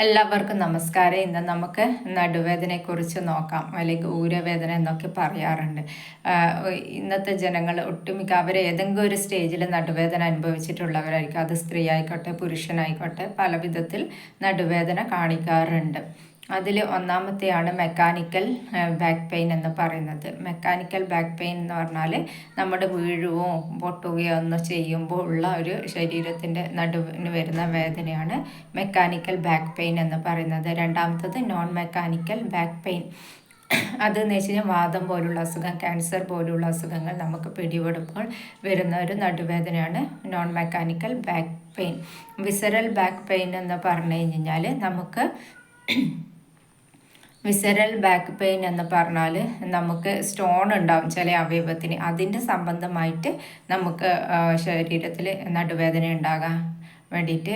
എല്ലാവർക്കും നമസ്കാരം. ഇന്ന് നമുക്ക് നടുവേദനയെക്കുറിച്ച് നോക്കാം, അല്ലെങ്കിൽ ഊരവേദന എന്നൊക്കെ പറയാറുണ്ട്. ഇന്നത്തെ ജനങ്ങൾ ഒട്ടുമിക്ക അവർ ഏതെങ്കിലും ഒരു സ്റ്റേജിൽ നടുവേദന അനുഭവിച്ചിട്ടുള്ളവരായിരിക്കും. അത് സ്ത്രീ ആയിക്കോട്ടെ പുരുഷനായിക്കോട്ടെ പല വിധത്തിൽ നടുവേദന കാണിക്കാറുണ്ട്. അതിൽ ഒന്നാമത്തെയാണ് മെക്കാനിക്കൽ ബാക്ക് പെയിൻ എന്ന് പറയുന്നത്. മെക്കാനിക്കൽ ബാക്ക് പെയിൻ എന്ന് പറഞ്ഞാൽ നമ്മുടെ വീഴുവോ പൊട്ടുകയോ ഒന്ന് ചെയ്യുമ്പോൾ ഉള്ള ഒരു ശരീരത്തിൻ്റെ നടുവിന് വരുന്ന വേദനയാണ് മെക്കാനിക്കൽ ബാക്ക് പെയിൻ എന്ന് പറയുന്നത്. രണ്ടാമത്തത് നോൺ മെക്കാനിക്കൽ ബാക്ക് പെയിൻ. അതെന്ന് വെച്ച് കഴിഞ്ഞാൽ വാദം പോലുള്ള അസുഖം, ക്യാൻസർ പോലുള്ള അസുഖങ്ങൾ നമുക്ക് പിടിപെടുമ്പോൾ വരുന്ന ഒരു നടുവേദനയാണ് non mechanical back pain. Visceral back pain എന്ന് പറഞ്ഞു കഴിഞ്ഞാൽ നമുക്ക് വിസറൽ ബാക്ക് പെയിൻ എന്ന് പറഞ്ഞാൽ നമുക്ക് സ്റ്റോൺ ഉണ്ടാവും ചില അവയവത്തിന്. അതിൻ്റെ സംബന്ധമായിട്ട് നമുക്ക് ശരീരത്തിൽ നടുവേദന ഉണ്ടാകാൻ വേണ്ടിയിട്ട്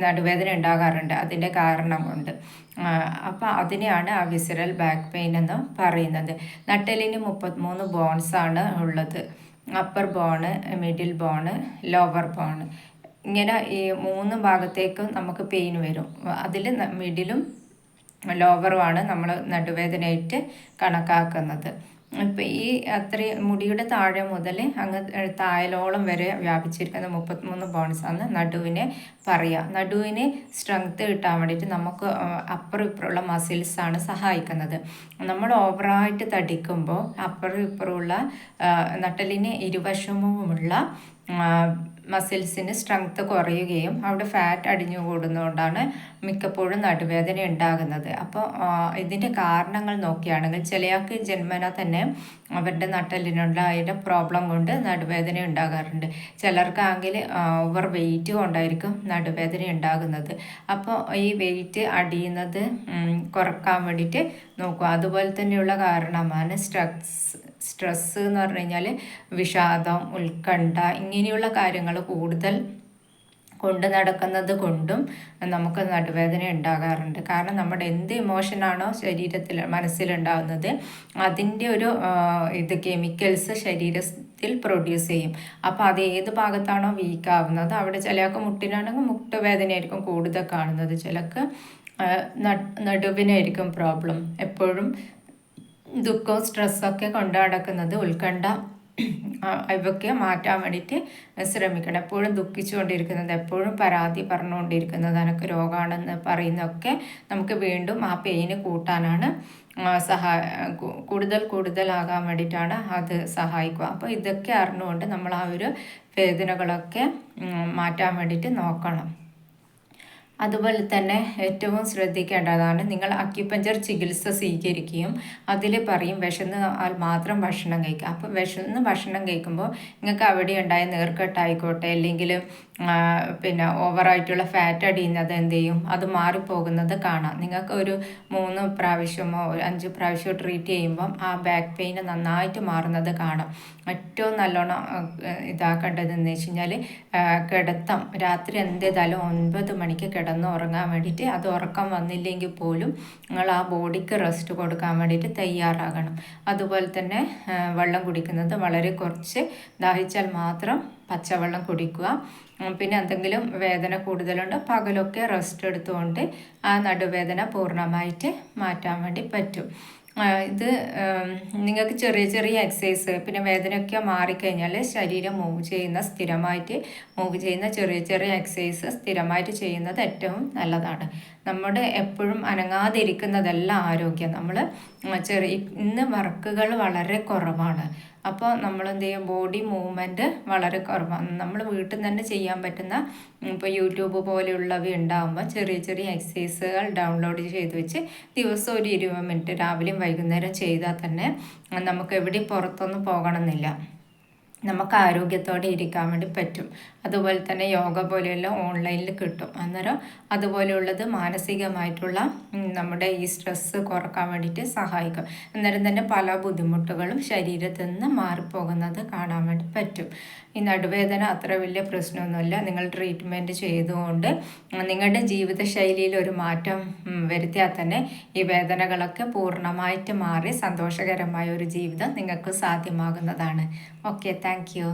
നടുവേദന ഉണ്ടാകാറുണ്ട് അതിൻ്റെ കാരണം കൊണ്ട്. അപ്പോൾ അതിനെയാണ് ആ വിസറൽ ബാക്ക് പെയിൻ എന്ന് പറയുന്നത്. നട്ടെല്ലിന് 33 ബോൺസാണ് ഉള്ളത്. Upper born, middle born, lower born. ഇങ്ങനെ ഈ 3 ഭാഗത്തേക്കും നമുക്ക് പെയിൻ വരും. അതിൽ മിഡിലും ലോവറുമാണ് നമ്മൾ നടുവേദനയായിട്ട് കണക്കാക്കുന്നത്. ഇപ്പം ഈ അത്രയും മുടിയുടെ താഴെ മുതൽ അങ്ങ് തായലോളം വരെ വ്യാപിച്ചിരിക്കുന്ന 33 ബോൺസാണ് നടുവിനെ പറയുക. നടുവിന് സ്ട്രെങ്ത് കിട്ടാൻ വേണ്ടിയിട്ട് നമുക്ക് അപ്പുറം ഇപ്പുറമുള്ള മസിൽസാണ് സഹായിക്കുന്നത്. നമ്മൾ ഓവറായിട്ട് തടിക്കുമ്പോൾ അപ്പുറം ഇപ്പുറമുള്ള നട്ടലിന് ഇരുവശവുമുള്ള മസിൽസിന് സ്ട്രെങ്ത് കുറയുകയും അവിടെ ഫാറ്റ് അടിഞ്ഞു കൂടുന്നതുകൊണ്ടാണ് മിക്കപ്പോഴും നടുവേദന ഉണ്ടാകുന്നത്. അപ്പോൾ ഇതിൻ്റെ കാരണങ്ങൾ നോക്കുകയാണെങ്കിൽ ചിലയാൾക്ക് ജന്മന തന്നെ അവരുടെ നട്ടലിനുള്ള അതിൻ്റെ പ്രോബ്ലം കൊണ്ട് നടുവേദന ഉണ്ടാകാറുണ്ട്. ചിലർക്കാണെങ്കിൽ ഓവർ വെയിറ്റ് കൊണ്ടായിരിക്കും നടുവേദന ഉണ്ടാകുന്നത്. അപ്പോൾ ഈ വെയിറ്റ് അടിയുന്നത് കുറക്കാൻ വേണ്ടിയിട്ട് നോക്കുക. അതുപോലെ തന്നെയുള്ള കാരണമാണ് സ്ട്രെസ്സ് എന്ന് പറഞ്ഞു കഴിഞ്ഞാൽ വിഷാദം, ഉത്കണ്ഠ ഇങ്ങനെയുള്ള കാര്യങ്ങൾ കൂടുതൽ കൊണ്ട് നടക്കുന്നത് കൊണ്ടും നമുക്ക് നടുവേദന ഉണ്ടാകാറുണ്ട്. കാരണം നമ്മുടെ എന്ത് ഇമോഷനാണോ ശരീരത്തിൽ മനസ്സിലുണ്ടാകുന്നത് അതിൻ്റെ ഒരു കെമിക്കൽസ് ശരീരത്തിൽ പ്രൊഡ്യൂസ് ചെയ്യും. അപ്പോൾ അത് ഏത് ഭാഗത്താണോ വീക്കാവുന്നത് അവിടെ ചിലർക്ക് മുട്ടിനാണെങ്കിൽ മുട്ടുവേദനയായിരിക്കും കൂടുതൽ കാണുന്നത്. ചിലക്ക് നടുവിനായിരിക്കും പ്രോബ്ലം. എപ്പോഴും ദുഃഖവും സ്ട്രെസ്സൊക്കെ കൊണ്ട് നടക്കുന്നത്, ഉത്കണ്ഠ ഇവയൊക്കെ മാറ്റാൻ വേണ്ടിയിട്ട് ശ്രമിക്കണം. എപ്പോഴും ദുഃഖിച്ചുകൊണ്ടിരിക്കുന്നത്, എപ്പോഴും പരാതി പറഞ്ഞുകൊണ്ടിരിക്കുന്നത്, എനിക്ക് രോഗമാണെന്ന് പറയുന്നതൊക്കെ നമുക്ക് വീണ്ടും ആ പെയിന് കൂട്ടാനാണ് കൂടുതലാകാൻ വേണ്ടിയിട്ടാണ് അത് സഹായിക്കുക. അപ്പോൾ ഇതൊക്കെ അറിഞ്ഞുകൊണ്ട് നമ്മൾ ആ ഒരു വേദനകളൊക്കെ മാറ്റാൻ വേണ്ടിയിട്ട് നോക്കണം. അതുപോലെ തന്നെ ഏറ്റവും ശ്രദ്ധിക്കേണ്ടതാണ് നിങ്ങൾ അക്യുപഞ്ചർ ചികിത്സ സ്വീകരിക്കുകയും അതിൽ പറയും വിശന്നാൽ മാത്രം ഭക്ഷണം കഴിക്കുക. അപ്പോൾ വിശന്ന് ഭക്ഷണം കഴിക്കുമ്പോൾ നിങ്ങൾക്ക് അവിടെ ഉണ്ടായ നീർക്കെട്ടായിക്കോട്ടെ അല്ലെങ്കിൽ പിന്നെ ഓവറായിട്ടുള്ള ഫാറ്റ് അടിയുന്നത് എന്ത് ചെയ്യും, അത് മാറിപ്പോകുന്നത് കാണാം. നിങ്ങൾക്ക് ഒരു 3 പ്രാവശ്യമോ 5 പ്രാവശ്യമോ ട്രീറ്റ് ചെയ്യുമ്പം ആ ബാക്ക് പെയിൻ നന്നായിട്ട് മാറുന്നത് കാണാം. ഏറ്റവും നല്ലോണം ഇതാക്കേണ്ടതെന്ന് വെച്ച് കഴിഞ്ഞാൽ കിടത്തം. രാത്രി എന്ത് 9 മണിക്ക് കിടന്ന് ഉറങ്ങാൻ വേണ്ടിയിട്ട്, അത് ഉറക്കം വന്നില്ലെങ്കിൽ പോലും നിങ്ങൾ ആ ബോഡിക്ക് റെസ്റ്റ് കൊടുക്കാൻ വേണ്ടിയിട്ട് തയ്യാറാകണം. അതുപോലെ തന്നെ വെള്ളം കുടിക്കുന്നത് വളരെ കുറച്ച്, ദാഹിച്ചാൽ മാത്രം പച്ചവെള്ളം കുടിക്കുക. പിന്നെ എന്തെങ്കിലും വേദന കൂടുതലുണ്ട് പകലൊക്കെ റെസ്റ്റ് എടുത്തുകൊണ്ട് ആ നടുവേദന പൂർണ്ണമായിട്ട് മാറ്റാൻ വേണ്ടി പറ്റും. ഇത് നിങ്ങൾക്ക് ചെറിയ ചെറിയ എക്സസൈസ്, പിന്നെ വേദനയൊക്കെ മാറിക്കഴിഞ്ഞാൽ ശരീരം സ്ഥിരമായിട്ട് മൂവ് ചെയ്യുന്ന ചെറിയ ചെറിയ എക്സസൈസ് സ്ഥിരമായിട്ട് ചെയ്യുന്നത് ഏറ്റവും നല്ലതാണ്. നമ്മുടെ എപ്പോഴും അനങ്ങാതിരിക്കുന്നതല്ല ആരോഗ്യം. നമ്മൾ ഇന്ന് വർക്കുകൾ വളരെ കുറവാണ്. അപ്പോൾ നമ്മൾ എന്ത് ചെയ്യും, ബോഡി മൂവ്മെൻറ്റ് വളരെ കുറവാണ്. നമ്മൾ വീട്ടിൽ നിന്ന് തന്നെ ചെയ്യാൻ പറ്റുന്ന ഇപ്പോൾ യൂട്യൂബ് പോലെയുള്ളവ ഉണ്ടാകുമ്പോൾ ചെറിയ ചെറിയ എക്സസൈസുകൾ ഡൗൺലോഡ് ചെയ്ത് വെച്ച് ദിവസം ഒരു 20 മിനിറ്റ് രാവിലെയും വൈകുന്നേരം ചെയ്താൽ തന്നെ നമുക്ക് എവിടെയും പുറത്തൊന്നും പോകണമെന്നില്ല, നമുക്ക് ആരോഗ്യത്തോടെ ഇരിക്കാൻ വേണ്ടി പറ്റും. അതുപോലെ തന്നെ യോഗ പോലെയുള്ള ഓൺലൈനിൽ കിട്ടും. അന്നേരം അതുപോലെയുള്ളത് മാനസികമായിട്ടുള്ള നമ്മുടെ ഈ സ്ട്രെസ്സ് കുറക്കാൻ വേണ്ടിയിട്ട് സഹായിക്കും. അന്നേരം തന്നെ പല ബുദ്ധിമുട്ടുകളും ശരീരത്തിൽ നിന്ന് മാറിപ്പോകുന്നത് കാണാൻ വേണ്ടി പറ്റും. ഈ നടുവേദന അത്ര വലിയ പ്രശ്നമൊന്നുമില്ല. നിങ്ങൾ ട്രീറ്റ്മെൻറ്റ് ചെയ്തുകൊണ്ട് നിങ്ങളുടെ ജീവിതശൈലിയിൽ ഒരു മാറ്റം വരുത്തിയാൽ തന്നെ ഈ വേദനകളൊക്കെ പൂർണ്ണമായിട്ട് മാറി സന്തോഷകരമായ ഒരു ജീവിതം നിങ്ങൾക്ക് സാധ്യമാകുന്നതാണ്. Okay, thank you.